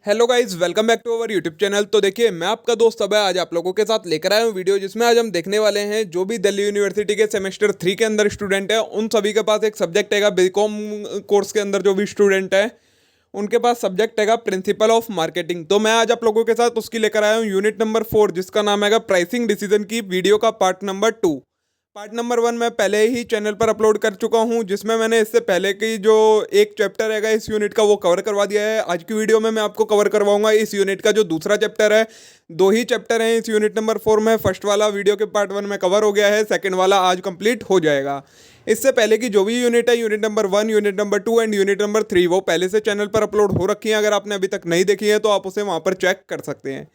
Hello guys, welcome back to our YouTube channel. तो देखिए, मैं आपका दोस्त अभय आज आप लोगों के साथ लेकर आया हूँ वीडियो, जिसमें आज हम देखने वाले हैं जो भी दिल्ली यूनिवर्सिटी के सेमेस्टर 3 के अंदर स्टूडेंट है, उन सभी के पास एक सब्जेक्ट हैगा। बीकॉम कोर्स के अंदर जो भी स्टूडेंट है उनके पास सब्जेक्ट हैगा प्रिंसिपल ऑफ मार्केटिंग। तो मैं आज आप लोगों के साथ उसकी लेकर आया हूँ यूनिट नंबर 4, जिसका नाम हैगा प्राइसिंग डिसीजन की वीडियो का पार्ट नंबर 2। पार्ट नंबर 1 मैं पहले ही चैनल पर अपलोड कर चुका हूं, जिसमें मैंने इससे पहले की जो एक चैप्टर हैगा इस यूनिट का वो कवर करवा दिया है। आज की वीडियो में मैं आपको कवर करवाऊंगा इस यूनिट का जो दूसरा चैप्टर है। दो ही चैप्टर हैं इस यूनिट नंबर 4 में। फर्स्ट वाला वीडियो के पार्ट 1 में कवर हो गया है, सेकंड वाला आज कंप्लीट हो जाएगा। इससे पहले की जो भी यूनिट है, unit number 1, unit number 2 and unit number 3, वो पहले से चैनल पर अपलोड हो रखी है। अगर आपने अभी तक नहीं देखी है तो आप उसे वहां पर चेक कर सकते हैं।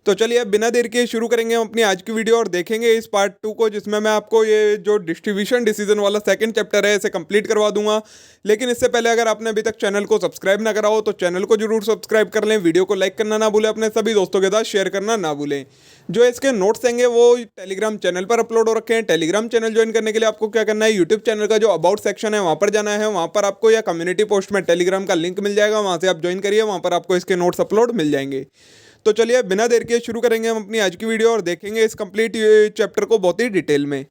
तो चलिए अब बिना देर के शुरू करेंगे हम अपनी आज की वीडियो और देखेंगे इस पार्ट 2 को, जिसमें मैं आपको ये जो डिस्ट्रीब्यूशन डिसीजन वाला सेकंड चैप्टर है इसे कंप्लीट करवा दूंगा। लेकिन इससे पहले अगर आपने अभी तक चैनल को सब्सक्राइब ना करा हो तो चैनल को जरूर सब्सक्राइब कर लें, वीडियो को लाइक करना ना भूलें, अपने सभी दोस्तों के साथ शेयर करना ना भूलें। जो इसके नोट्स होंगे वो टेलीग्राम चैनल पर अपलोड हो रखे हैं। टेलीग्राम चैनल ज्वाइन करने के लिए आपको क्या करना है, यूट्यूब चैनल का जो अबाउट सेक्शन है वहां पर जाना है। वहां पर आपको या कम्युनिटी पोस्ट में टेलीग्राम का लिंक मिल जाएगा, वहां से आप ज्वाइन करिए, वहां पर आपको इसके नोट्स अपलोड मिल जाएंगे। तो चलिए बिना देर के शुरू करेंगे हम अपनी आज की वीडियो और देखेंगे इस कंप्लीट चैप्टर को बहुत ही डिटेल में।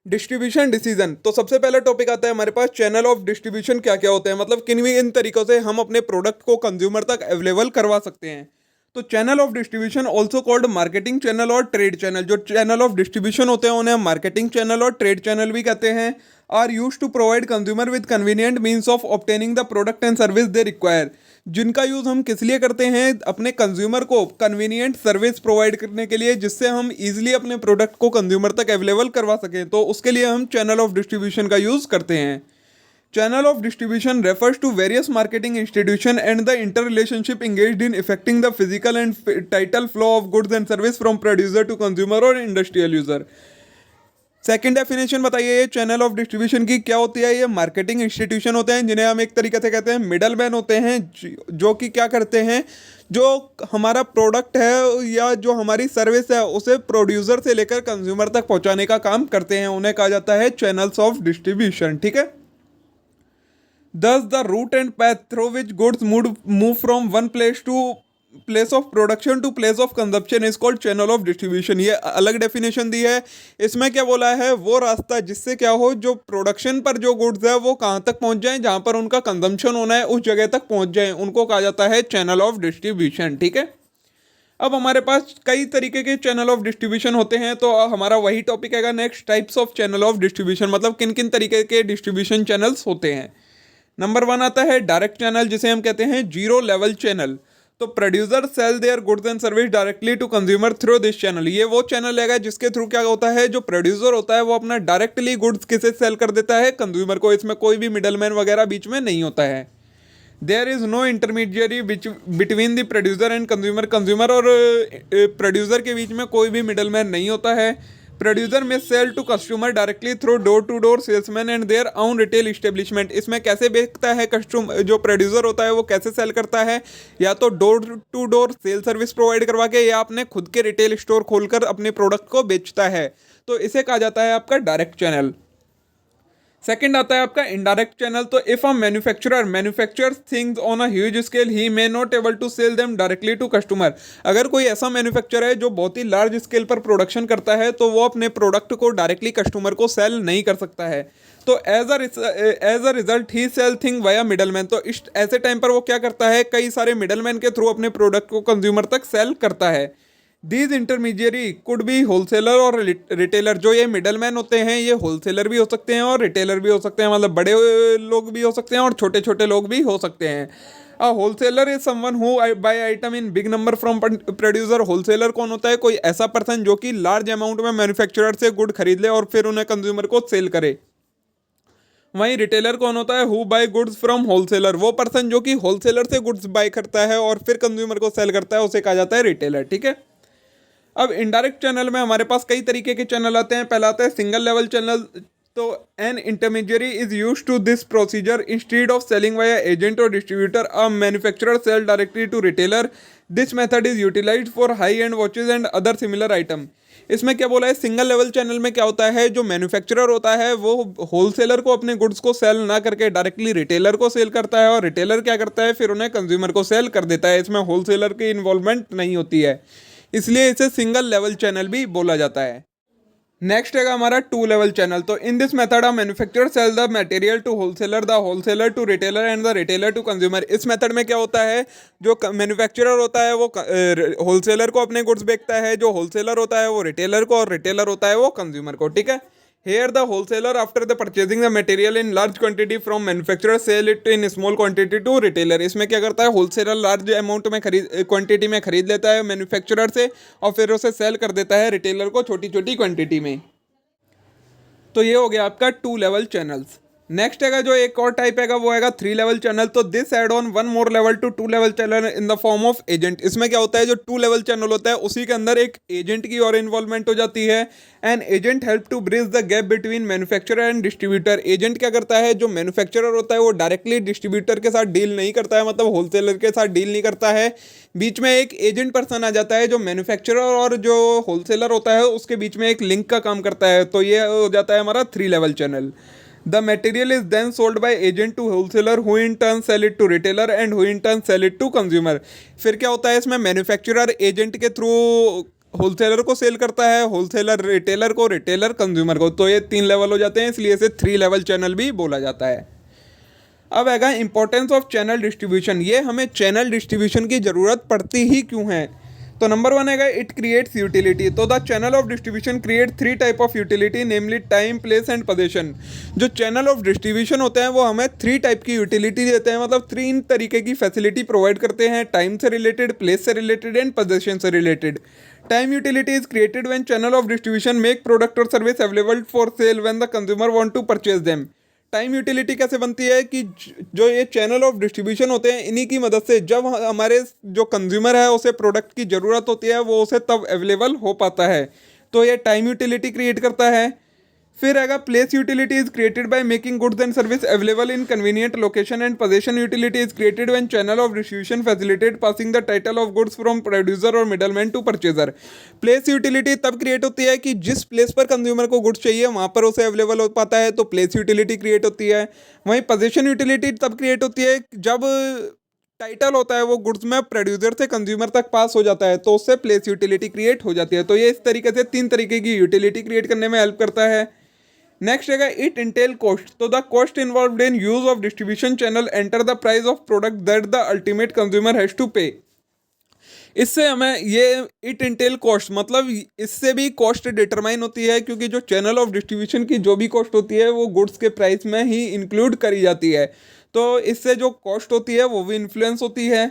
Distribution decision. तो सबसे पहला टॉपिक आता है हमारे पास चैनल ऑफ डिस्ट्रीब्यूशन क्या क्या होते हैं, मतलब किन भी इन तरीकों से हम अपने प्रोडक्ट को कंज्यूमर तक अवेलेबल करवा सकते हैं। तो channel of distribution also called marketing channel और ट्रेड चैनल। जो चैनल ऑफ डिस्ट्रीब्यूशन होते हैं उन्हें हम मार्केटिंग चैनल और ट्रेड चैनल भी कहते हैं। Are used to provide consumer with convenient means of obtaining the product and service they require. जिनका यूज हम किस लिए करते हैं, अपने कंज्यूमर को कन्वीनियंट सर्विस प्रोवाइड करने के लिए, जिससे हम इजीली अपने प्रोडक्ट को कंज्यूमर तक अवेलेबल करवा सकें। तो उसके लिए हम चैनल ऑफ डिस्ट्रीब्यूशन का यूज करते हैं। Channel of distribution refers to various marketing institution and the interrelationship engaged in affecting the physical and title flow of goods and service from producer to consumer और industrial user। Second definition बताइए ये channel of distribution की क्या होती है। ये marketing institution होते हैं जिन्हें हम एक तरीके से कहते हैं मिडल मैन होते हैं, जो कि क्या करते हैं, जो हमारा प्रोडक्ट है या जो हमारी सर्विस है उसे प्रोड्यूसर से लेकर कंज्यूमर तक पहुंचाने का काम करते हैं, उन्हें कहा जाता है चैनल्स ऑफ डिस्ट्रीब्यूशन। ठीक है। Thus, the route and path through which goods move from one place of production to place of consumption is called channel of distribution। ये अलग डेफिनेशन दी है। इसमें क्या बोला है, वो रास्ता जिससे क्या हो, जो प्रोडक्शन पर जो गुड्स है वो कहाँ तक पहुँच जाए, जहाँ पर उनका कंजम्पशन होना है उस जगह तक पहुँच जाए, उनको कहा जाता है चैनल ऑफ डिस्ट्रीब्यूशन। ठीक है। अब हमारे पास कई तरीके के चैनल ऑफ डिस्ट्रीब्यूशन होते हैं, तो हमारा वही टॉपिक हैगा next, types of channel of distribution, मतलब किन किन तरीके के डिस्ट्रीब्यूशन चैनल्स होते हैं। नंबर 1 आता है डायरेक्ट चैनल, जिसे हम कहते हैं जीरो लेवल चैनल। तो producer sell their goods and service directly to consumer through this channel. ये वो चैनल है जिसके थ्रू क्या होता है, जो प्रोड्यूसर होता है वो अपना डायरेक्टली गुड्स किसे सेल कर देता है, कंज्यूमर को। इसमें कोई भी मिडलमैन वगैरह बीच में नहीं होता है। There is no intermediary between the producer and consumer. Consumer और प्रोड्यूसर के बीच में कोई भी मिडलमैन नहीं होता है। Producer may sell to customer directly through door to door salesman and their own retail establishment. इसमें कैसे बेचता है कस्टमर, जो प्रोड्यूसर होता है वो कैसे सेल करता है, या तो door to door sale service provide करवा के, या अपने खुद के रिटेल स्टोर खोलकर अपने प्रोडक्ट को बेचता है। तो इसे कहा जाता है आपका डायरेक्ट चैनल। सेकंड आता है आपका इनडायरेक्ट चैनल। तो if a manufacturer manufactures things on a huge scale he may not able to sell them directly to customer. अगर कोई ऐसा मैन्युफैक्चर है जो बहुत ही लार्ज स्केल पर प्रोडक्शन करता है, तो वो अपने प्रोडक्ट को डायरेक्टली कस्टमर को सेल नहीं कर सकता है। तो as a result he sell thing via middleman. तो इस ऐसे टाइम पर वो क्या करता है, कई सारे मिडलमैन के थ्रू अपने प्रोडक्ट को कंज्यूमर तक सेल करता है। These intermediary could be wholesaler और रिटेलर। जो ये मिडलमैन होते हैं ये होलसेलर भी हो सकते हैं और रिटेलर भी हो सकते हैं, मतलब बड़े लोग भी हो सकते हैं और छोटे छोटे लोग भी हो सकते हैं। अ wholesaler is someone who by item in big number from producer. Wholesaler कौन होता है, कोई ऐसा पर्सन जो कि लार्ज अमाउंट में मैन्युफैक्चरर से गुड खरीद ले और फिर उन्हें कंज्यूमर को सेल करे। वहीं रिटेलर कौन होता है, who buy goods from wholesaler. वो पर्सन जो कि होलसेलर से गुड्स बाय करता है और फिर कंज्यूमर को सेल करता है, उसे कहा जाता है रिटेलर। ठीक है। अब इनडायरेक्ट चैनल में हमारे पास कई तरीके के चैनल आते हैं। पहला आता है सिंगल लेवल चैनल। तो an intermediary is use to this procedure instead of selling via agent और distributor. A manufacturer sell directly to retailer this method is utilized for high end watches and other similar item. इसमें क्या बोला है, single level channel में क्या होता है, जो मैन्युफैक्चरर होता है वो होलसेलर को अपने गुड्स को सेल ना करके डायरेक्टली रिटेलर को सेल करता है, और रिटेलर क्या करता है फिर उन्हें कंज्यूमर को सेल कर देता है। इसमें होलसेलर की इन्वॉल्वमेंट नहीं होती है, इसलिए इसे सिंगल लेवल चैनल भी बोला जाता है। नेक्स्ट है हमारा टू लेवल चैनल। तो in this method a manufacturer sell the material to wholesaler, the wholesaler to retailer and the retailer to consumer. इस मेथड में क्या होता है, जो मैन्युफैक्चरर होता है वो होलसेलर को अपने गुड्स बेचता है, जो होलसेलर होता है वो रिटेलर को, और रिटेलर होता है वो कंज्यूमर को। ठीक है, here the wholesaler after the purchasing the material in large quantity from manufacturer sell it in small quantity to retailer. इसमें क्या करता है, होलसेलर लार्ज अमाउंट में क्वांटिटी में खरीद लेता है मैन्युफैक्चरर से, और फिर उसे सेल कर देता है रिटेलर को छोटी छोटी क्वांटिटी में। तो ये हो गया आपका टू लेवल चैनल्स। नेक्स्ट है जो एक और टाइप है वो है थ्री लेवल चैनल। तो this add on one more level to two level channel in the form of agent. इसमें क्या होता है, जो टू लेवल चैनल होता है उसी के अंदर एक एजेंट की और इन्वॉल्वमेंट हो जाती है। And agent help to bridge the gap between manufacturer and distributor. Agent क्या करता है, जो मैन्युफैक्चरर होता है वो डायरेक्टली डिस्ट्रीब्यूटर के साथ डील नहीं करता है, मतलब होलसेलर के साथ डील नहीं करता है। बीच में एक एजेंट पर्सन आ जाता है जो मैन्युफैक्चरर और जो होलसेलर होता है उसके बीच में एक लिंक का काम करता है। तो ये हो जाता है हमारा three level channel. The material is then sold by agent to wholesaler who in turn sell it to retailer and who in turn sell it to consumer। फिर क्या होता है, इसमें मैन्युफैक्चरर एजेंट के थ्रू होलसेलर को cell करता है, wholesaler retailer को, रिटेलर कंज्यूमर को। तो ये तीन लेवल हो जाते हैं, इसलिए इसे थ्री लेवल चैनल भी बोला जाता है। अब आएगा इंपॉर्टेंस ऑफ चैनल डिस्ट्रीब्यूशन। ये हमें चैनल डिस्ट्रीब्यूशन की ज़रूरत पड़ती ही क्यों है। तो नंबर वन है इट क्रिएट्स यूटिलिटी। तो the channel of distribution create three type of utility, namely time, place and position. जो चैनल ऑफ डिस्ट्रीब्यूशन होते हैं वो हमें थ्री टाइप की यूटिलिटी देते हैं, मतलब तीन तरीके की फैसिलिटी प्रोवाइड करते हैं, टाइम से रिलेटेड, प्लेस से रिलेटेड एंड पोजीशन से related. Time utility is created when channel of distribution make product और service available for sale when the consumer want to purchase them. Time utility कैसे बनती है कि जो ये चैनल ऑफ डिस्ट्रीब्यूशन होते हैं इन्हीं की मदद से जब हमारे जो कंज्यूमर है उसे प्रोडक्ट की ज़रूरत होती है वो उसे तब अवेलेबल हो पाता है। तो ये टाइम यूटिलिटी क्रिएट करता है। फिर आएगा place utility is created by making goods and service available in convenient location. And position utility is created when channel of distribution facilitate passing the title of goods from producer और middleman to purchaser. Place utility तब create होती है कि जिस place पर consumer को goods चाहिए वहाँ पर उसे अवेलेबल हो पाता है, तो प्लेस यूटिलिटी क्रिएट होती है। वहीं पोजीशन यूटिलिटी तब क्रिएट होती है जब टाइटल होता है वो गुड्स में प्रोड्यूसर से कंज्यूमर तक पास हो जाता है, तो उससे प्लेस यूटिलिटी क्रिएट हो जाती है। तो ये इस तरीके से तीन तरीके की यूटिलिटी क्रिएट करने में हेल्प करता है। नेक्स्ट है इट इंटेल कॉस्ट। तो the cost involved in use of distribution channel enter the price of product that the ultimate consumer has to pay. इससे हमें ये इट इंटेल कॉस्ट, मतलब इससे भी कॉस्ट डिटरमाइन होती है, क्योंकि जो चैनल ऑफ डिस्ट्रीब्यूशन की जो भी कॉस्ट होती है वो गुड्स के प्राइस में ही इंक्लूड करी जाती है। तो इससे जो कॉस्ट होती है वो भी इन्फ्लुएंस होती है।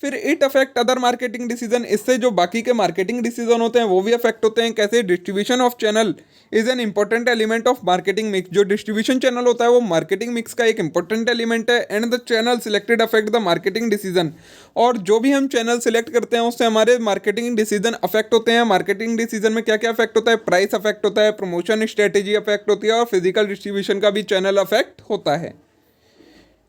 फिर it affect other marketing decision. इससे जो बाकी के मार्केटिंग डिसीजन होते हैं वो भी अफेक्ट होते हैं। कैसे, distribution of channel is an important element of marketing mix. जो डिस्ट्रीब्यूशन चैनल होता है वो मार्केटिंग मिक्स का एक इंपॉर्टेंट एलिमेंट है। And the channel selected affect the marketing decision. और जो भी हम चैनल सिलेक्ट करते हैं उससे हमारे मार्केटिंग डिसीजन अफेक्ट होते हैं। मार्केटिंग डिसीजन में क्या क्या अफेक्ट होता है, प्राइस अफेक्ट होता है, प्रमोशन स्ट्रेटेजी अफेक्ट होती है, और फिजिकल डिस्ट्रीब्यूशन का भी चैनल अफेक्ट होता है।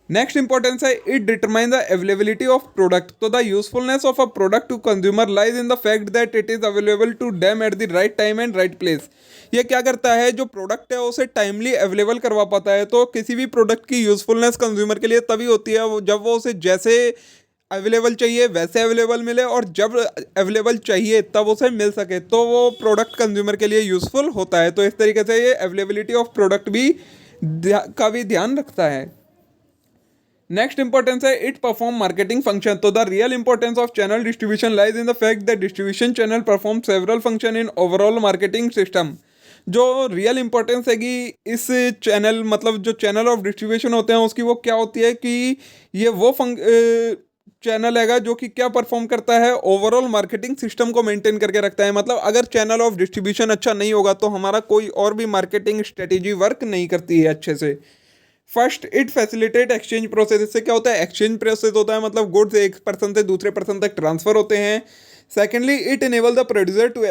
नेक्स्ट इंपॉर्टेंस है it determine the availability of product. तो the usefulness of a product to consumer lies in the fact that it is available to them at the right time and right place. ये क्या करता है, जो product है उसे timely available करवा पाता है। तो किसी भी प्रोडक्ट की यूजफुलनेस कंज्यूमर के लिए तभी होती है जब वो उसे जैसे अवेलेबल चाहिए वैसे अवेलेबल मिले, और जब अवेलेबल चाहिए तब उसे मिल सके, तो वो प्रोडक्ट कंज्यूमर के लिए यूजफुल होता है। तो इस तरीके से ये अवेलेबिलिटी ऑफ प्रोडक्ट भी का भी ध्यान रखता है। नेक्स्ट इंपॉर्टेंस है इट परफॉर्म मार्केटिंग फंक्शन। तो the real importance of channel distribution lies in the fact that distribution channel perform several function in overall marketing system. जो रियल इंपॉर्टेंस है कि इस चैनल, मतलब जो चैनल ऑफ डिस्ट्रीब्यूशन होते हैं उसकी वो क्या होती है कि ये वो चैनल हैगा जो कि क्या परफॉर्म करता है, ओवरऑल मार्केटिंग सिस्टम को मेंटेन करके रखता है। मतलब अगर चैनल ऑफ डिस्ट्रीब्यूशन अच्छा नहीं होगा तो हमारा कोई और भी मार्केटिंग स्ट्रेटेजी वर्क नहीं करती है अच्छे से। First, it facilitate exchange process. इससे क्या होता है, एक्सचेंज प्रोसेस होता है, मतलब गुड्स एक पर्सन से दूसरे पर्सन तक ट्रांसफर होते हैं। Secondly, it enable the producer to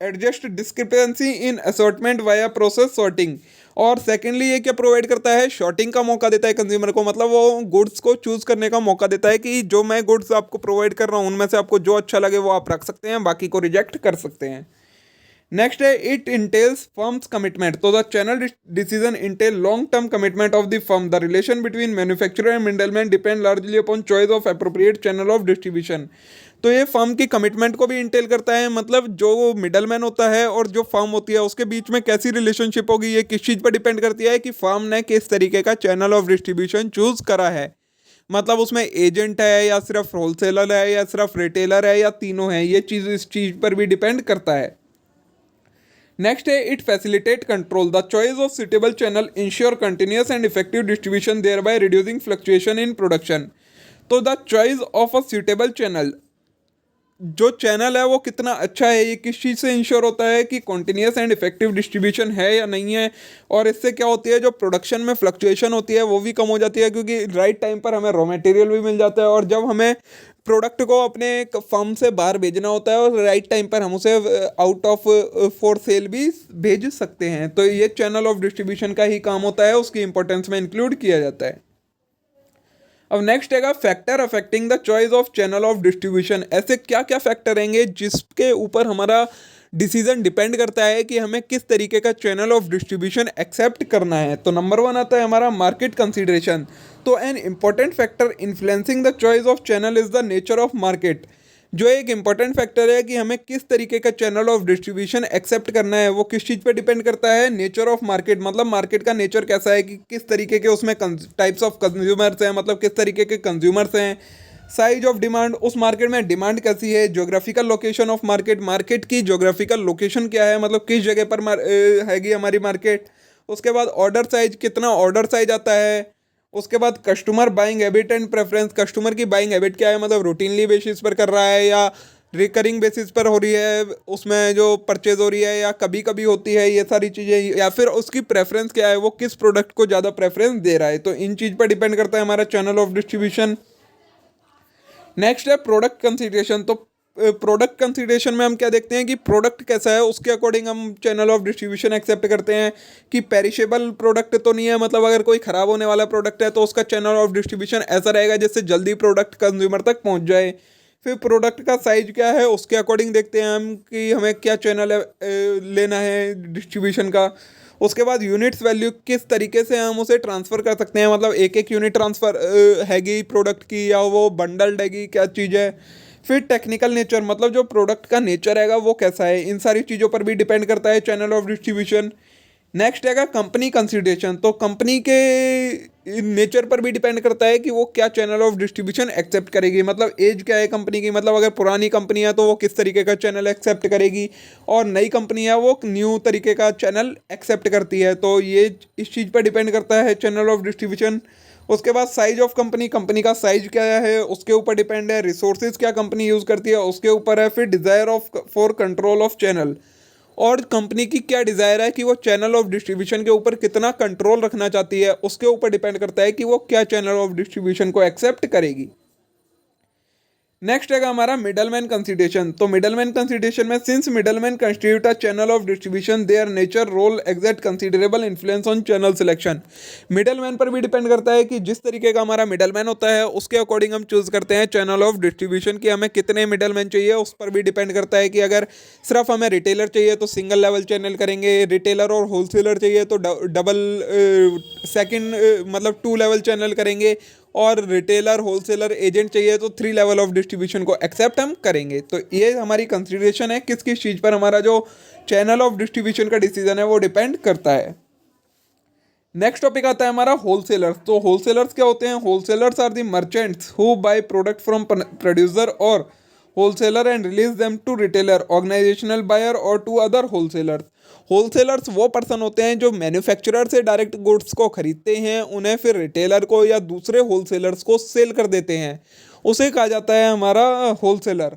adjust discrepancy in assortment via process sorting. और सेकेंडली ये क्या प्रोवाइड करता है, शॉर्टिंग का मौका देता है कंज्यूमर को, मतलब वो गुड्स को चूज करने का मौका देता है कि जो मैं गुड्स आपको प्रोवाइड कर रहा हूँ उनमें से आपको जो अच्छा लगे वो आप रख सकते हैं, बाकी को रिजेक्ट कर सकते हैं। नेक्स्ट है इट इंटेल्स फर्म्स कमिटमेंट, तो the channel decision Intel long term commitment of the firm, the relation between manufacturer and middleman depend largely upon choice of appropriate channel of distribution. तो ये firm की commitment को भी Intel करता है, मतलब जो मिडलमैन होता है और जो फर्म होती है उसके बीच में कैसी रिलेशनशिप होगी ये किस चीज़ पर डिपेंड करती है कि फर्म ने किस तरीके का चैनल ऑफ डिस्ट्रीब्यूशन चूज करा है, मतलब उसमें एजेंट है या सिर्फ होलसेलर है या सिर्फ रिटेलर है या तीनों है, ये चीज़ इस चीज़ पर भी डिपेंड करता है। नेक्स्ट है it facilitate control, the choice of suitable channel ensure continuous and effective distribution thereby reducing fluctuation in production. तो the choice of a suitable channel, जो चैनल है वो कितना अच्छा है, ये किस चीज़ से इंश्योर होता है कि कॉन्टिन्यूस एंड इफेक्टिव डिस्ट्रीब्यूशन है या नहीं है। और इससे क्या होती है, जो प्रोडक्शन में फ्लक्चुएशन होती है वो भी कम हो जाती है, क्योंकि राइट टाइम पर हमें रॉ मटेरियल भी मिल जाता है, और जब हमें प्रोडक्ट को अपने फर्म से बाहर भेजना होता है और राइट टाइम पर हम उसे आउट ऑफ फॉर सेल भी भेज सकते हैं। तो ये चैनल ऑफ डिस्ट्रीब्यूशन का ही काम होता है, उसकी इंपॉर्टेंस में इंक्लूड किया जाता है। अब नेक्स्ट है factor affecting the choice of channel of distribution, ऐसे क्या क्या फैक्टर रहेंगे जिसके ऊपर हमारा डिसीजन डिपेंड करता है कि हमें किस तरीके का चैनल ऑफ डिस्ट्रीब्यूशन एक्सेप्ट करना है। तो नंबर 1 आता है हमारा मार्केट कंसीडरेशन। तो an important factor influencing the choice of channel is the nature of market, जो एक इंपॉर्टेंट फैक्टर है कि हमें किस तरीके का चैनल ऑफ डिस्ट्रीब्यूशन एक्सेप्ट करना है, वो किस चीज़ पे डिपेंड करता है, नेचर ऑफ मार्केट, मतलब मार्केट का नेचर कैसा है कि किस तरीके के उसमें टाइप्स ऑफ कंज्यूमर्स हैं, मतलब किस तरीके के कंज्यूमर्स हैं। साइज ऑफ डिमांड, उस मार्केट में डिमांड कैसी है। Geographical location of market, market की ज्योग्राफिकल लोकेशन क्या है, मतलब किस जगह पर हैगी हमारी मार्केट। उसके बाद ऑर्डर साइज, कितना ऑर्डर साइज आता है। उसके बाद customer buying habit and preference, customer की बाइंग हैबिट क्या है, मतलब रूटीनली बेसिस पर कर रहा है या रिकरिंग बेसिस पर हो रही है, उसमें जो परचेज हो रही है या कभी कभी होती है, ये सारी चीज़ें। या फिर उसकी प्रेफरेंस क्या है, वो किस प्रोडक्ट को ज़्यादा प्रेफरेंस दे रहा है। तो इन चीज़ पर डिपेंड करता है हमारा चैनल ऑफ डिस्ट्रीब्यूशन। नेक्स्ट है प्रोडक्ट कंसीडरेशन। तो प्रोडक्ट कंसीडरेशन में हम क्या देखते हैं कि प्रोडक्ट कैसा है, उसके अकॉर्डिंग हम चैनल ऑफ डिस्ट्रीब्यूशन एक्सेप्ट करते हैं कि पेरिशेबल प्रोडक्ट तो नहीं है, मतलब अगर कोई ख़राब होने वाला प्रोडक्ट है तो उसका चैनल ऑफ डिस्ट्रीब्यूशन ऐसा रहेगा जिससे जल्दी प्रोडक्ट कंज्यूमर तक पहुंच जाए। फिर प्रोडक्ट का साइज क्या है, उसके अकॉर्डिंग देखते हैं हम कि हमें क्या चैनल लेना है डिस्ट्रीब्यूशन का। उसके बाद यूनिट्स वैल्यू, किस तरीके से हम उसे ट्रांसफ़र कर सकते हैं, मतलब एक एक यूनिट ट्रांसफ़र हैगी प्रोडक्ट की या वो बंडल्ड हैगी, क्या चीज़ है। फिर टेक्निकल नेचर, मतलब जो प्रोडक्ट का नेचर हैगा वो कैसा है, इन सारी चीज़ों पर भी डिपेंड करता है चैनल ऑफ डिस्ट्रीब्यूशन। नेक्स्ट हैगा कंपनी कंसीडरेशन। तो कंपनी के नेचर पर भी डिपेंड करता है कि वो क्या चैनल ऑफ डिस्ट्रीब्यूशन एक्सेप्ट करेगी, मतलब एज क्या है कंपनी की, मतलब अगर पुरानी कंपनी है तो वो किस तरीके का चैनल एक्सेप्ट करेगी, और नई कंपनी है वो न्यू तरीके का चैनल एक्सेप्ट करती है। तो ये इस चीज़ पर डिपेंड करता है चैनल ऑफ डिस्ट्रीब्यूशन। उसके बाद साइज ऑफ कंपनी, कंपनी का साइज क्या है उसके ऊपर डिपेंड है। रिसोर्सेज क्या कंपनी यूज़ करती है उसके ऊपर है। फिर desire of for control of channel, और कंपनी की क्या डिज़ायर है कि वो चैनल ऑफ डिस्ट्रीब्यूशन के ऊपर कितना कंट्रोल रखना चाहती है, उसके ऊपर डिपेंड करता है कि वो क्या चैनल ऑफ डिस्ट्रीब्यूशन को एक्सेप्ट करेगी। नेक्स्ट है हमारा मिडलमैन कंसीडरेशन। तो मिडलमैन कंसीडरेशन में since middleman constitute a channel of distribution their nature role exert considerable influence on channel selection. Middleman पर भी डिपेंड करता है कि जिस तरीके का हमारा मिडलमैन होता है उसके अकॉर्डिंग हम चूज करते हैं चैनल ऑफ डिस्ट्रीब्यूशन की हमें कितने मिडलमैन चाहिए, उस पर भी डिपेंड करता है कि अगर सिर्फ हमें रिटेलर चाहिए तो सिंगल लेवल चैनल करेंगे, रिटेलर और होलसेलर चाहिए तो डबल सेकंड मतलब 2 लेवल चैनल करेंगे, और रिटेलर होलसेलर एजेंट चाहिए तो 3 लेवल ऑफ डिस्ट्रीब्यूशन को एक्सेप्ट हम करेंगे। तो ये हमारी कंसिडरेशन है किस किस चीज़ पर हमारा जो चैनल ऑफ डिस्ट्रीब्यूशन का डिसीजन है वो डिपेंड करता है। नेक्स्ट टॉपिक आता है हमारा होलसेलर्स। तो होलसेलर्स क्या होते हैं, wholesalers are the merchants who buy product from producer और wholesaler and release them to retailer, organizational buyer और टू अदर होलसेलर्स। होलसेलर्स वो पर्सन होते हैं जो मैन्युफैक्चरर से डायरेक्ट गुड्स को खरीदते हैं, उन्हें फिर रिटेलर को या दूसरे होलसेलर्स को सेल कर देते हैं, उसे कहा जाता है हमारा wholesaler.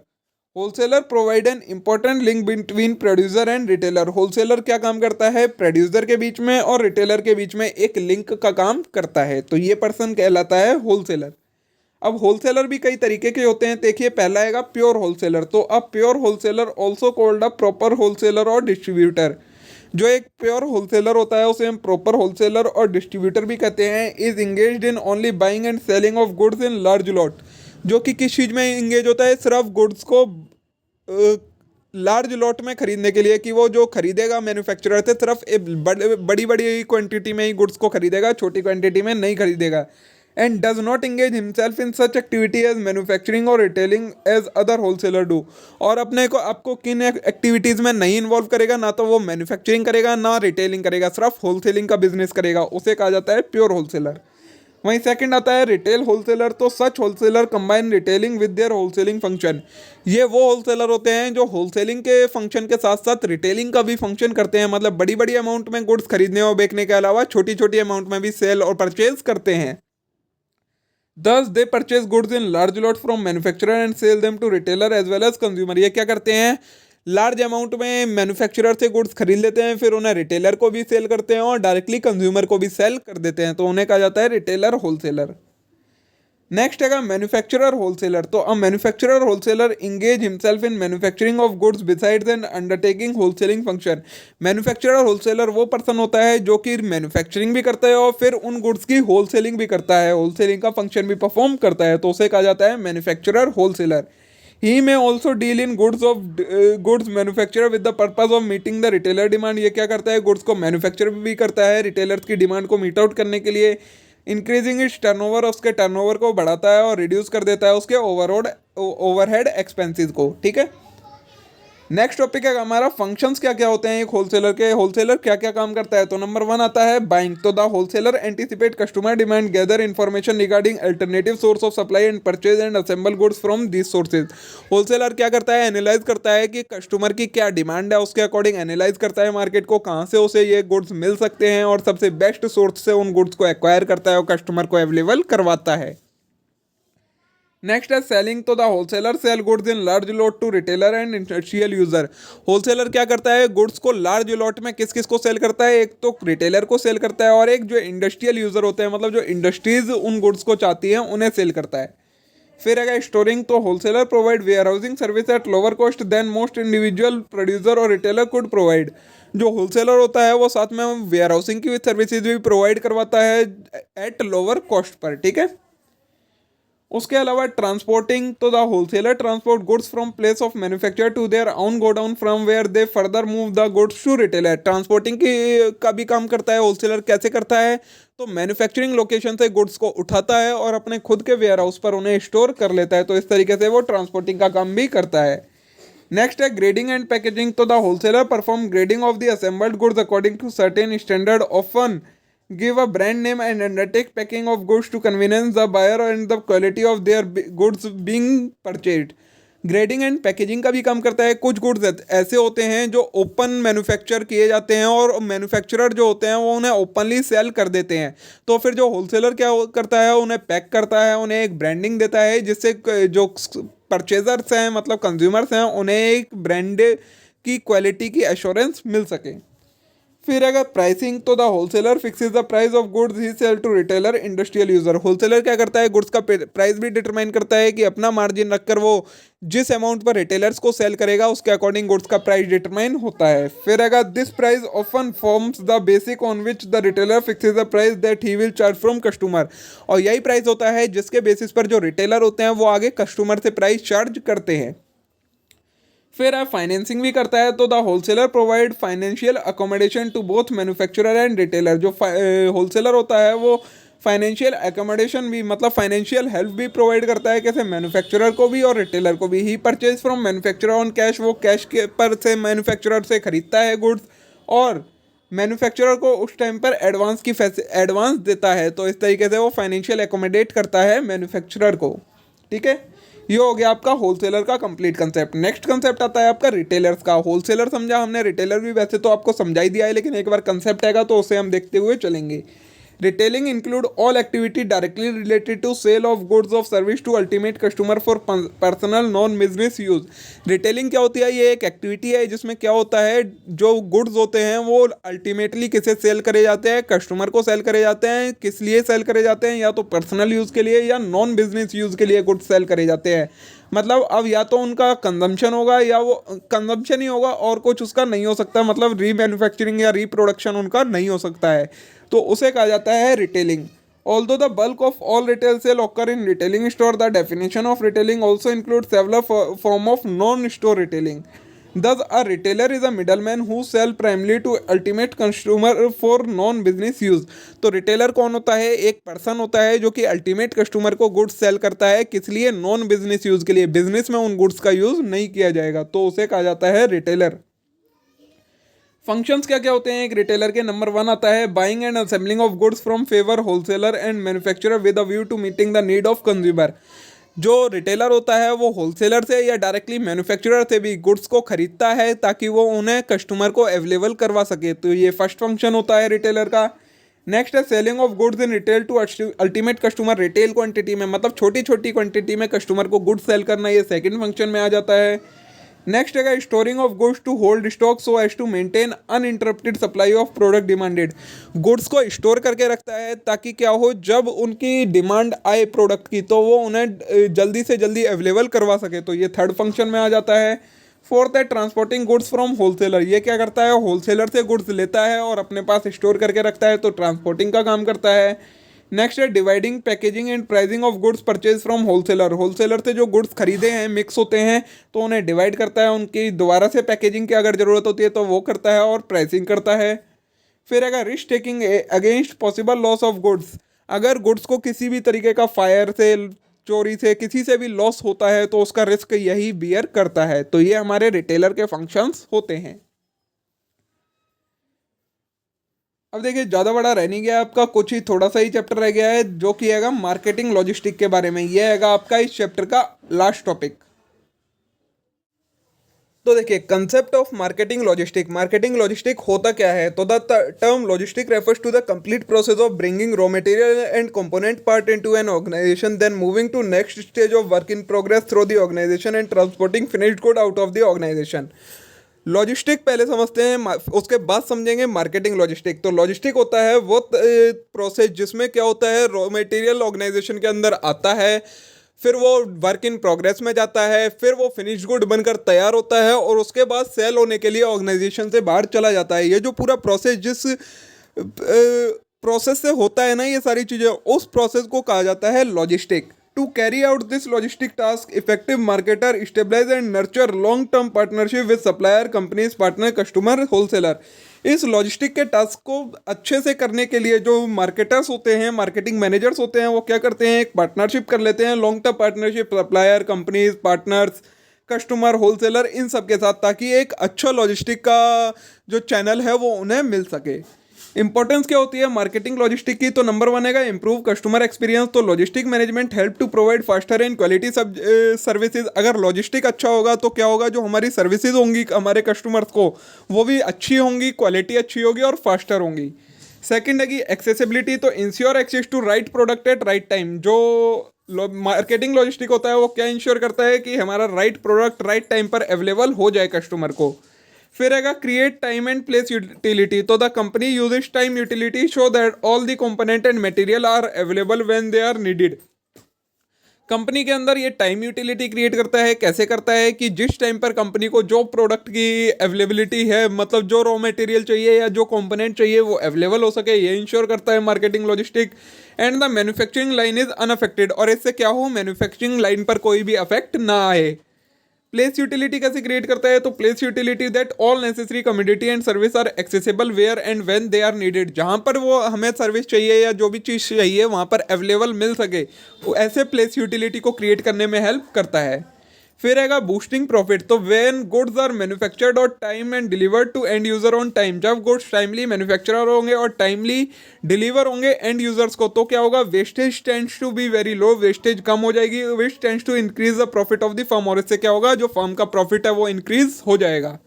Wholesaler provide an important link between producer and retailer. Wholesaler क्या काम करता है, प्रोड्यूसर के बीच में और रिटेलर के बीच में एक लिंक का काम करता है, तो ये पर्सन कहलाता है होलसेलर। अब होलसेलर भी कई तरीके के होते हैं, देखिए पहला आएगा प्योर होलसेलर। तो अब pure wholesaler also called a proper wholesaler और डिस्ट्रीब्यूटर। जो एक प्योर होलसेलर होता है उसे हम प्रॉपर होलसेलर और डिस्ट्रीब्यूटर भी कहते हैं। Is engaged in only buying and selling of goods in large lot, जो कि किस चीज़ में इंगेज होता है, सिर्फ गुड्स को लार्ज लॉट में खरीदने के लिए, कि वो जो खरीदेगा मैन्युफैक्चरर से सिर्फ बड़ी बड़ी क्वांटिटी में ही गुड्स को खरीदेगा, छोटी क्वांटिटी में नहीं खरीदेगा। And does not engage himself in such activity as manufacturing और retailing as other wholesaler do, और अपने को आपको किन एक्टिविटीज़ में नहीं इन्वॉल्व करेगा, ना तो वो मैन्युफैक्चरिंग करेगा ना रिटेलिंग करेगा, सिर्फ होलसेलिंग का बिजनेस करेगा, उसे कहा जाता है प्योर होलसेलर। वहीं सेकंड आता है रिटेल होलसेलर। तो such wholesaler combine retailing with their wholesaling function, ये वो होलसेलर होते हैं जो होलसेलिंग के फंक्शन के साथ साथ रिटेलिंग का भी फंक्शन करते हैं, मतलब बड़ी बड़ी अमाउंट में गुड्स खरीदने और बेचने के अलावा छोटी छोटी अमाउंट में भी सेल और परचेज करते हैं। Thus they purchase goods in large lot from manufacturer and sell them to retailer as well as consumer। ये क्या करते हैं, लार्ज अमाउंट में मैन्युफैक्चरर से गुड्स खरीद लेते हैं, फिर उन्हें रिटेलर को भी सेल करते हैं और डायरेक्टली कंज्यूमर को भी सेल कर देते हैं, तो उन्हें कहा जाता है रिटेलर होलसेलर। नेक्स्ट है मैन्युफैक्चरर होलसेलर। तो a manufacturer wholesaler engage himself in manufacturing of goods besides and undertaking wholesaling function. Manufacturer wholesaler वो पर्सन होता है जो कि मैन्युफैक्चरिंग भी करता है और फिर उन गुड्स की होलसेलिंग भी करता है, होलसेलिंग का फंक्शन भी परफॉर्म करता है, तो उसे कहा जाता है manufacturer wholesaler. He may also deal in goods manufacturer with the purpose of meeting the retailer demand. ये क्या करता है, गुड्स को मैन्युफैक्चर भी करता है रिटेलर्स की डिमांड को मीट आउट करने के लिए। इंक्रीजिंग इट्स टर्नओवर, उसके टर्नओवर को बढ़ाता है और रिड्यूस कर देता है उसके ओवरहेड एक्सपेंसेस को। ठीक है, नेक्स्ट टॉपिक है हमारा फंक्शंस क्या क्या होते हैं एक होलसेलर के, होलसेलर क्या क्या काम करता है। तो नंबर 1 आता है बाइंग। तो the wholesaler anticipate customer demand, gather information regarding alternative source of supply and purchase and assemble goods from this sources. Wholesaler क्या करता है, एनालाइज करता है कि कस्टमर की क्या डिमांड है, उसके अकॉर्डिंग एनालाइज करता है मार्केट को, कहाँ से उसे ये गुड्स मिल सकते हैं और सबसे बेस्ट सोर्स से उन गुड्स को एक्वायर करता है और कस्टमर को अवेलेबल करवाता है। नेक्स्ट है सेलिंग। तो the wholesaler sell goods in large lot to retailer and industrial user. Wholesaler क्या करता है, गुड्स को लार्ज लॉट में किस किस को सेल करता है, एक तो रिटेलर को सेल करता है और एक जो इंडस्ट्रियल यूजर होते हैं, मतलब जो इंडस्ट्रीज उन गुड्स को चाहती हैं उन्हें सेल करता है। फिर है स्टोरिंग। तो wholesaler provide warehousing service at lower cost than most individual producer or retailer could provide. जो होलसेलर होता है वो साथ में वेयर हाउसिंग की सर्विसेज भी प्रोवाइड करवाता है एट लोअर कॉस्ट पर। ठीक है, उसके अलावा ट्रांसपोर्टिंग। तो the wholesaler transport goods from place of manufacture to their own godown from where they further move the goods to retailer. Transporting की का भी काम करता है होलसेलर। कैसे करता है, तो मैन्युफैक्चरिंग लोकेशन से गुड्स को उठाता है और अपने खुद के वेयर हाउस पर उन्हें स्टोर कर लेता है, तो इस तरीके से वो ट्रांसपोर्टिंग का काम भी करता है। नेक्स्ट है ग्रेडिंग एंड पैकेजिंग। तो the wholesaler perform grading of the assembled goods according to certain standard, often give a brand name and undertake packing of goods to convenience the buyer and the quality of their goods being purchased। Grading and packaging का भी काम करता है। कुछ goods ऐसे होते हैं जो ओपन मैन्युफैक्चर किए जाते हैं और मैन्युफैक्चरर जो होते हैं वो उन्हें ओपनली सेल कर देते हैं, तो फिर जो होलसेलर क्या करता है, उन्हें पैक करता है, उन्हें एक ब्रांडिंग देता है जिससे जो परचेजर्स हैं मतलब कंज्यूमर्स हैं उन्हें एक ब्रांड की क्वालिटी की एश्योरेंस मिल सके। फिर अगर प्राइसिंग। तो the wholesaler fixes the price of goods he sell to retailer industrial user. Wholesaler क्या करता है, गुड्स का प्राइस भी डिटरमाइन करता है कि अपना मार्जिन रखकर वो जिस अमाउंट पर रिटेलर्स को सेल करेगा उसके अकॉर्डिंग गुड्स का प्राइस डिटरमाइन होता है। फिर अगर this price often forms the basic on which the retailer fixes the price that he will charge from customer. और यही प्राइस होता है जिसके बेसिस पर जो रिटेलर होते हैं वो आगे कस्टमर से प्राइस चार्ज करते हैं। फिर आप फाइनेंसिंग भी करता है। तो the wholesaler provide financial accommodation to both manufacturer and retailer. जो होलसेलर होता है वो फाइनेंशियल अकोमोडेशन भी मतलब फाइनेंशियल हेल्प भी प्रोवाइड करता है, कैसे मैन्युफैक्चरर को भी और रिटेलर को भी। He purchase from manufacturer on cash, वो कैश के पर से मैन्युफैक्चरर से खरीदता है गुड्स और मैन्युफैक्चरर को उस टाइम पर एडवांस देता है, तो इस तरीके से वो फाइनेंशियल एकोमोडेट करता है मैन्युफैक्चरर को। ठीक है, ये हो गया आपका होलसेलर का कंप्लीट कंसेप्ट। नेक्स्ट कंसेप्ट आता है आपका रिटेलर्स का। होलसेलर समझा हमने, रिटेलर भी वैसे तो आपको समझा ही दिया है, लेकिन एक बार कंसेप्ट आएगा तो उसे हम देखते हुए चलेंगे। Retailing include all activity directly related to sale of goods of service to ultimate customer for personal non business use. Retailing क्या होती है? ये एक एक्टिविटी है जिसमें क्या होता है, जो गुड्स होते हैं वो अल्टीमेटली किसे सेल करे जाते हैं? कस्टमर को सेल करे जाते हैं। किस लिए सेल करे जाते हैं? या तो पर्सनल यूज़ के लिए या नॉन बिजनेस यूज़ के लिए गुड्स सेल करे जाते हैं। मतलब अब या तो उनका कंजम्पशन होगा या वो कंजम्पशन ही होगा और कुछ उसका नहीं हो सकता, मतलब रीमैन्युफैक्चरिंग या रीप्रोडक्शन उनका नहीं हो सकता है, तो उसे कहा जाता है retailing. Although the bulk of all retail sale occur in retailing store, the definition of retailing also includes several form of non-store retailing. Thus, a retailer is a middleman who sell primarily to ultimate consumer for non-business use. तो retailer कौन होता है? एक person होता है जो कि ultimate customer को गुड्स सेल करता है। किस लिए? नॉन बिजनेस यूज के लिए। बिजनेस में उन गुड्स का यूज नहीं किया जाएगा, तो उसे कहा जाता है रिटेलर। फंक्शंस क्या क्या होते हैं एक रिटेलर के? नंबर 1 आता है buying and assembling of goods from फेवर wholesaler and manufacturer with a view to meeting the need of consumer. जो रिटेलर होता है वो होलसेलर से या डायरेक्टली मैन्युफैक्चरर से भी गुड्स को खरीदता है ताकि वो उन्हें कस्टमर को अवेलेबल करवा सके, तो ये फर्स्ट फंक्शन होता है रिटेलर का। नेक्स्ट है selling of goods in retail to ultimate customer. Retail quantity में मतलब छोटी छोटी क्वांटिटी में कस्टमर को गुड्स सेल करना, ये सेकंड फंक्शन में आ जाता है। नेक्स्ट है storing of goods to hold stock so as to maintain uninterrupted supply of product demanded. Goods को स्टोर करके रखता है ताकि क्या हो, जब उनकी डिमांड आए प्रोडक्ट की तो वो उन्हें जल्दी से जल्दी अवेलेबल करवा सके, तो ये थर्ड फंक्शन में आ जाता है। फोर्थ है ट्रांसपोर्टिंग गुड्स फ्रॉम होलसेलर। ये क्या करता है? होलसेलर से गुड्स लेता है और अपने पास स्टोर करके रखता है, तो ट्रांसपोर्टिंग का काम करता है। नेक्स्ट है dividing packaging and pricing of goods purchase from wholesaler. Wholesaler से जो गुड्स खरीदे हैं मिक्स होते हैं तो उन्हें डिवाइड करता है, उनकी दोबारा से पैकेजिंग की अगर ज़रूरत होती है तो वो करता है और प्राइसिंग करता है। फिर अगर risk taking against possible loss of goods. अगर गुड्स को किसी भी तरीके का फायर से, चोरी से, किसी से भी लॉस होता है तो उसका रिस्क यही बियर करता है। तो ये हमारे रिटेलर के फंक्शंस होते हैं। अब देखिए ज़्यादा बड़ा रह नहीं गया आपका, कुछ ही थोड़ा सा ही चैप्टर रह गया है जो कि हैगा मार्केटिंग लॉजिस्टिक के बारे में। ये हैगा आपका इस चैप्टर का लास्ट टॉपिक। तो देखिए concept of marketing logistic. Marketing logistic होता क्या है? तो the term logistic refers to the complete process of bringing raw material and component part into an organisation, then moving to next stage of work in progress through the organisation and transporting finished good out of the organisation. Logistic पहले समझते हैं, उसके बाद समझेंगे marketing logistic. तो logistic होता है वो प्रोसेस जिसमें क्या होता है, रॉ मटेरियल ऑर्गेनाइजेशन के अंदर आता है, फिर वो वर्क इन प्रोग्रेस में जाता है, फिर वो फिनिश गुड बनकर तैयार होता है और उसके बाद सेल होने के लिए ऑर्गेनाइजेशन से बाहर चला जाता है। ये जो पूरा प्रोसेस जिस प्रोसेस से होता है ना, ये सारी चीज़ें, उस प्रोसेस को कहा जाता है logistic. To carry out this logistic task, effective marketer establish and nurture long-term partnership with supplier, companies, partner, customer, wholesaler। इस लॉजिस्टिक के टास्क को अच्छे से करने के लिए जो मार्केटर्स होते हैं, मार्केटिंग मैनेजर्स होते हैं, वो क्या करते हैं, एक पार्टनरशिप कर लेते हैं, long term partnership supplier, companies, partners, customer, wholesaler, इन सब के साथ, ताकि एक अच्छा लॉजिस्टिक का जो चैनल है वो उन्हें मिल सके। इंपॉर्टेंस क्या होती है मार्केटिंग लॉजिस्टिक की? तो नंबर 1 है इंप्रूव कस्टमर एक्सपीरियंस। तो logistic management help to provide faster and quality services. अगर लॉजिस्टिक अच्छा होगा तो क्या होगा, जो हमारी सर्विसेज होंगी हमारे कस्टमर्स को, वो भी अच्छी होंगी, क्वालिटी अच्छी होगी और फास्टर होंगी। सेकंड है कि एक्सेसिबिलिटी। तो ensure access to right product at right time. जो मार्केटिंग लॉजिस्टिक होता है वो क्या इंश्योर करता है कि हमारा राइट प्रोडक्ट राइट टाइम पर अवेलेबल हो जाए कस्टमर को। फिर आएगा create time and place utility. तो the company uses time utility so that all the component and material are available when they are needed. Company के अंदर ये टाइम यूटिलिटी क्रिएट करता है। कैसे करता है कि जिस टाइम पर कंपनी को जो प्रोडक्ट की अवेलेबिलिटी है, मतलब जो रॉ मटेरियल चाहिए या जो कंपोनेंट चाहिए वो अवेलेबल हो सके, ये इंश्योर करता है marketing logistic. And the manufacturing line is unaffected. और इससे क्या हो, मैन्युफैक्चरिंग लाइन पर कोई भी अफेक्ट ना आए। प्लेस यूटिलिटी कैसे क्रिएट करता है? तो place utility that all necessary commodity and service are accessible where and when they are needed. जहाँ पर वो हमें सर्विस चाहिए या जो भी चीज़ चाहिए वहाँ पर अवेलेबल मिल सके, वो ऐसे प्लेस यूटिलिटी को क्रिएट करने में हेल्प करता है। फिर आएगा बूस्टिंग प्रॉफिट। तो when goods are manufactured on time and delivered to end user on time. जब गुड्स टाइमली मैन्युफैक्चरर होंगे और टाइमली डिलीवर होंगे एंड यूजर्स को, तो क्या होगा, wastage tends to be very low. Wastage कम हो जाएगी, which tends to increase the profit of the firm. और इससे क्या होगा, जो फर्म का प्रॉफिट है वो इंक्रीज हो जाएगा।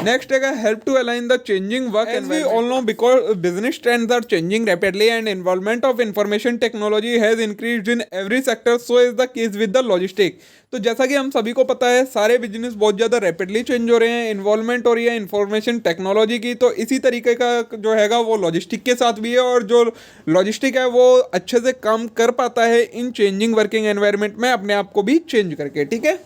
नेक्स्ट है help to align the changing work as we all know because business trends are changing rapidly and involvement of information technology has increased in every sector, so is the case with the logistic. तो जैसा कि हम सभी को पता है सारे business बहुत ज़्यादा रैपिडली चेंज हो रहे हैं, इन्वॉल्वमेंट हो रही है इंफॉर्मेशन टेक्नोलॉजी की, तो इसी तरीके का जो हैगा वो लॉजिस्टिक के साथ भी है। और जो लॉजिस्टिक है वो अच्छे से काम कर पाता है इन चेंजिंग वर्किंग एनवायरनमेंट में, अपने आप को भी चेंज करके। ठीक है,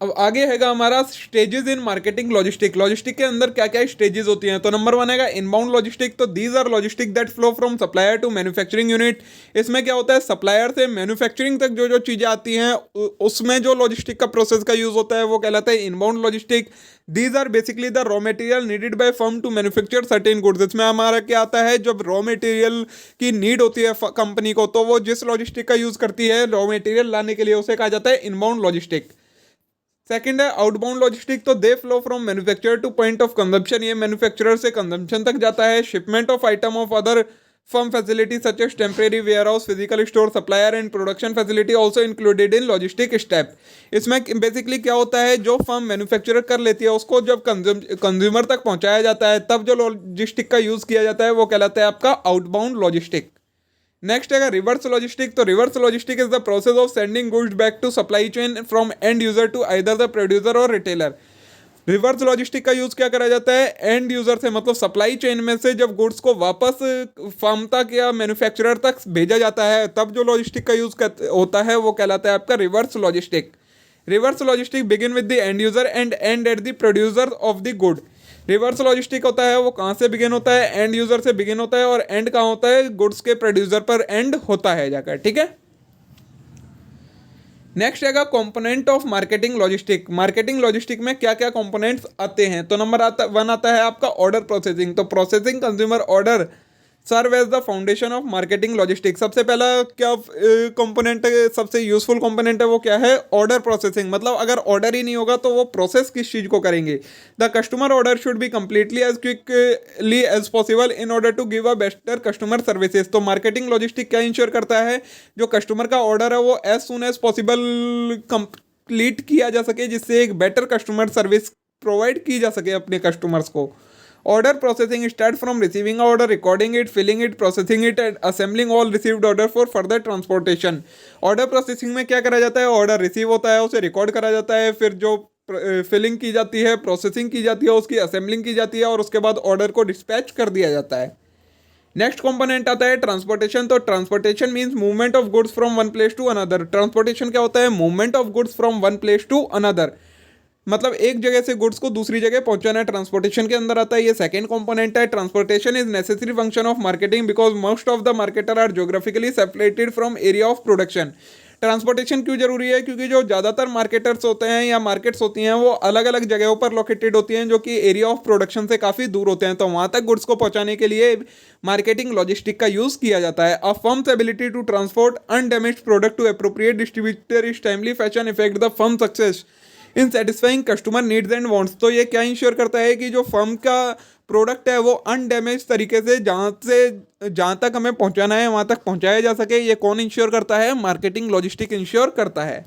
अब आगे हैगा हमारा stages in marketing logistic. Logistic के अंदर क्या क्या स्टेजेस होती हैं, तो नंबर 1 हैगा इनबाउंड लॉजिस्टिक। तो these are logistic that flow from supplier to manufacturing unit. इसमें क्या होता है, सप्लायर से मैन्युफैक्चरिंग तक जो जो चीज़ें आती हैं उसमें जो लॉजिस्टिक का प्रोसेस का यूज़ होता है वो कहलाता है inbound logistic. These are basically the raw material needed by firm to manufacture certain goods. इसमें हमारा क्या आता है, जब रॉ मटेरियल की नीड होती है कंपनी को, तो वो जिस लॉजिस्टिक का यूज़ करती है रॉ मटेरियल लाने के लिए, उसे कहा जाता है इनबाउंड लॉजिस्टिक। सेकंड है आउटबाउंड लॉजिस्टिक। तो they flow from manufacturer to point of consumption. ये मैन्युफैक्चरर से कंजम्पशन तक जाता है। Shipment of item of other firm facility such as temporary warehouse, physical store, supplier and production facility also included in logistic step. इसमें basically क्या होता है, जो फर्म मैन्युफैक्चरर कर लेती है उसको जब कंज्यूमर तक पहुंचाया जाता है तब जो लॉजिस्टिक का यूज़ किया जाता है वो कहलाता है आपका आउटबाउंड लॉजिस्टिक। नेक्स्ट है रिवर्स लॉजिस्टिक। तो reverse logistic is the process of sending goods back to supply chain from end user to either the producer or retailer. Reverse logistic का यूज़ क्या करा जाता है, एंड यूजर से मतलब supply chain में से जब गुड्स को वापस फार्म तक या मैन्युफैक्चरर तक भेजा जाता है तब जो लॉजिस्टिक का यूज़ होता है वो कहलाता है आपका reverse logistic. Reverse logistic begin with the end user and and at the producer of the good. Reverse logistic होता है वो कहाँ से बिगिन होता है, एंड यूजर से बिगिन होता है, और एंड कहाँ होता है, गुड्स के प्रोड्यूसर पर एंड होता है जाकर। ठीक है, नेक्स्ट हैगा component of marketing logistic. Marketing logistic में क्या क्या कंपोनेंट्स आते हैं, तो नंबर 1 आता है आपका ऑर्डर प्रोसेसिंग। तो processing consumer order serve as the foundation of marketing logistic. सबसे पहला क्या कंपोनेंट है, सबसे यूजफुल कंपोनेंट है वो क्या है, ऑर्डर प्रोसेसिंग। मतलब अगर ऑर्डर ही नहीं होगा तो वो प्रोसेस किस चीज़ को करेंगे। The customer order should be completely as quickly as possible in order to give a better customer services. तो मार्केटिंग लॉजिस्टिक क्या इंश्योर करता है, जो कस्टमर का ऑर्डर है वो as soon as possible complete किया जा सके, जिससे एक बेटर कस्टमर सर्विस प्रोवाइड की जा सके अपने कस्टमर्स को। Order processing start from receiving order, recording it, filling it, processing it and assembling all received order for further transportation. Order processing में क्या करा जाता है, ऑर्डर रिसीव होता है उसे रिकॉर्ड करा जाता है, फिर जो फिलिंग की जाती है, प्रोसेसिंग की जाती है, उसकी असेंबलिंग की जाती है और उसके बाद ऑर्डर को डिस्पैच कर दिया जाता है। नेक्स्ट कंपोनेंट आता है ट्रांसपोर्टेशन। तो transportation means movement of goods from one place to another. Transportation क्या होता है, movement of goods from one place to another, मतलब एक जगह से गुड्स को दूसरी जगह पहुंचाना ट्रांसपोर्टेशन के अंदर आता है। ये सेकंड कंपोनेंट है। Transportation is necessary function of marketing because most of the marketer are geographically separated from area of production. Transportation क्यों जरूरी है, क्योंकि जो ज़्यादातर मार्केटर्स होते हैं या मार्केट्स होती हैं वो अलग अलग जगहों पर लोकेटेड होती हैं जो कि एरिया ऑफ प्रोडक्शन से काफ़ी दूर होते हैं, तो वहाँ तक गुड्स को पहुँचाने के लिए मार्केटिंग लॉजिस्टिक का यूज़ किया जाता है। A firms ability to transport undamaged product to appropriate distributor is timely fashion effect the firm success in satisfying customer needs and wants. तो ये क्या इंश्योर करता है कि जो फर्म का प्रोडक्ट है वो अनडैमेज तरीके से जहाँ तक हमें पहुँचाना है वहाँ तक पहुँचाया जा सके। ये कौन इंश्योर करता है, मार्केटिंग लॉजिस्टिक इंश्योर करता है।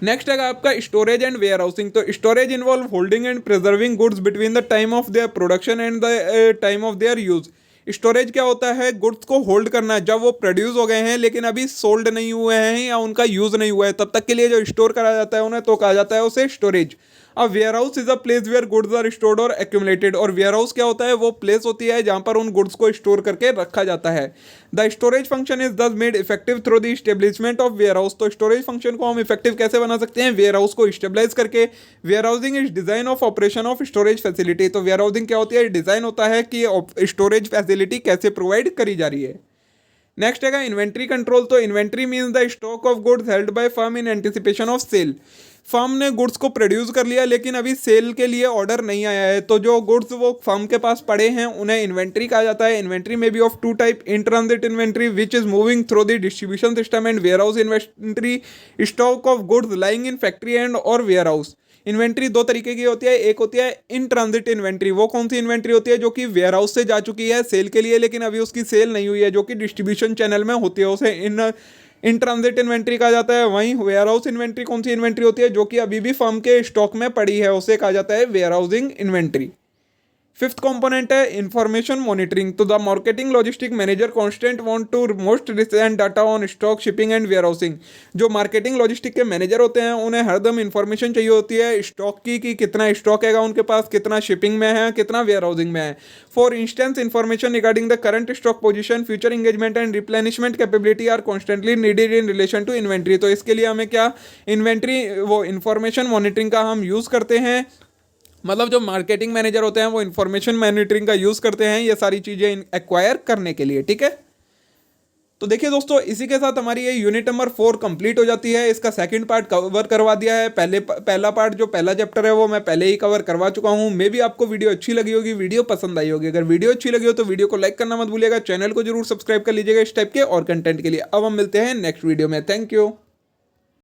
नेक्स्ट है आपका स्टोरेज एंड वेयर हाउसिंग। तो storage involve holding and preserving goods between the time of their production and the time of their use. Storage क्या होता है, गुड्स को होल्ड करना है, जब वो प्रोड्यूस हो गए हैं लेकिन अभी सोल्ड नहीं हुए हैं या उनका यूज़ नहीं हुआ है तब तक के लिए जो स्टोर करा जाता है उन्हें तो कहा जाता है उसे स्टोरेज। अब warehouse is a place where goods are stored or accumulated. और वेयर हाउस क्या होता है, वो प्लेस होती है जहाँ पर उन गुड्स को स्टोर करके रखा जाता है। The storage function is thus made effective through the establishment of warehouse. तो स्टोरेज फंक्शन को हम इफेक्टिव कैसे बना सकते हैं, वेयर हाउस को स्टेबलाइज करके। Warehousing is design of operation of storage facility. तो वेयर हाउसिंग क्या होती है, डिजाइन होता है कि स्टोरेज फैसिलिटी कैसे प्रोवाइड करी जा रही है। नेक्स्ट है इन्वेंट्री कंट्रोल। तो inventory means the stock of goods held by firm in anticipation of sale. Firm ने गुड्स को प्रोड्यूस कर लिया लेकिन अभी सेल के लिए ऑर्डर नहीं आया है, तो जो गुड्स वो फर्म के पास पड़े हैं उन्हें इन्वेंट्री कहा जाता है। Inventory may be of two type, in transit inventory which is moving through the distribution system and warehouse inventory, stock of goods lying in factory and or warehouse. Inventory दो तरीके की होती है, एक होती है इन transit inventory. वो कौन सी इन्वेंट्री होती है, जो कि वेयर हाउस से जा चुकी है सेल के लिए लेकिन अभी उसकी सेल नहीं हुई है, जो कि डिस्ट्रीब्यूशन चैनल में होती है, उसे इन इन ट्रांजिट इन्वेंट्री कहा जाता है। वहीं वेयर हाउस इन्वेंट्री कौन सी इन्वेंट्री होती है, जो कि अभी भी फर्म के स्टॉक में पड़ी है, उसे कहा जाता है warehousing inventory. Fifth component है इंफॉर्मेशन मॉनिटरिंग। तो the marketing logistic manager constant want to most recent data on stock, shipping and warehousing. जो मार्केटिंग लॉजिस्टिक के मैनेजर होते हैं उन्हें हरदम इंफॉर्मेशन चाहिए होती है स्टॉक की, कि कितना स्टॉक है उनके पास, कितना शिपिंग में है, कितना वेयर हाउसिंग में है। For instance information regarding the current stock position, future engagement and replenishment capability are constantly needed in relation to inventory. तो इसके लिए हमें क्या इन्वेंट्री वो इंफॉर्मेशन मॉनिटरिंग का हम यूज़ करते हैं। मतलब जो मार्केटिंग मैनेजर होते हैं वो इन्फॉर्मेशन मॉनिटरिंग का यूज़ करते हैं ये सारी चीज़ें एक्वायर करने के लिए, ठीक है। तो देखिए दोस्तों, इसी के साथ हमारी ये यूनिट नंबर 4 कंप्लीट हो जाती है। इसका सेकंड पार्ट कवर करवा दिया है। पहला पार्ट जो पहला चैप्टर है वो मैं पहले ही कवर करवा चुका हूँ। मे भी आपको वीडियो अच्छी लगी होगी, वीडियो पसंद आई होगी। अगर वीडियो अच्छी लगी हो तो वीडियो को लाइक करना मत भूलिएगा, चैनल को जरूर सब्सक्राइब कर लीजिएगा इस टाइप के और कंटेंट के लिए। अब हम मिलते हैं नेक्स्ट वीडियो में। Thank you.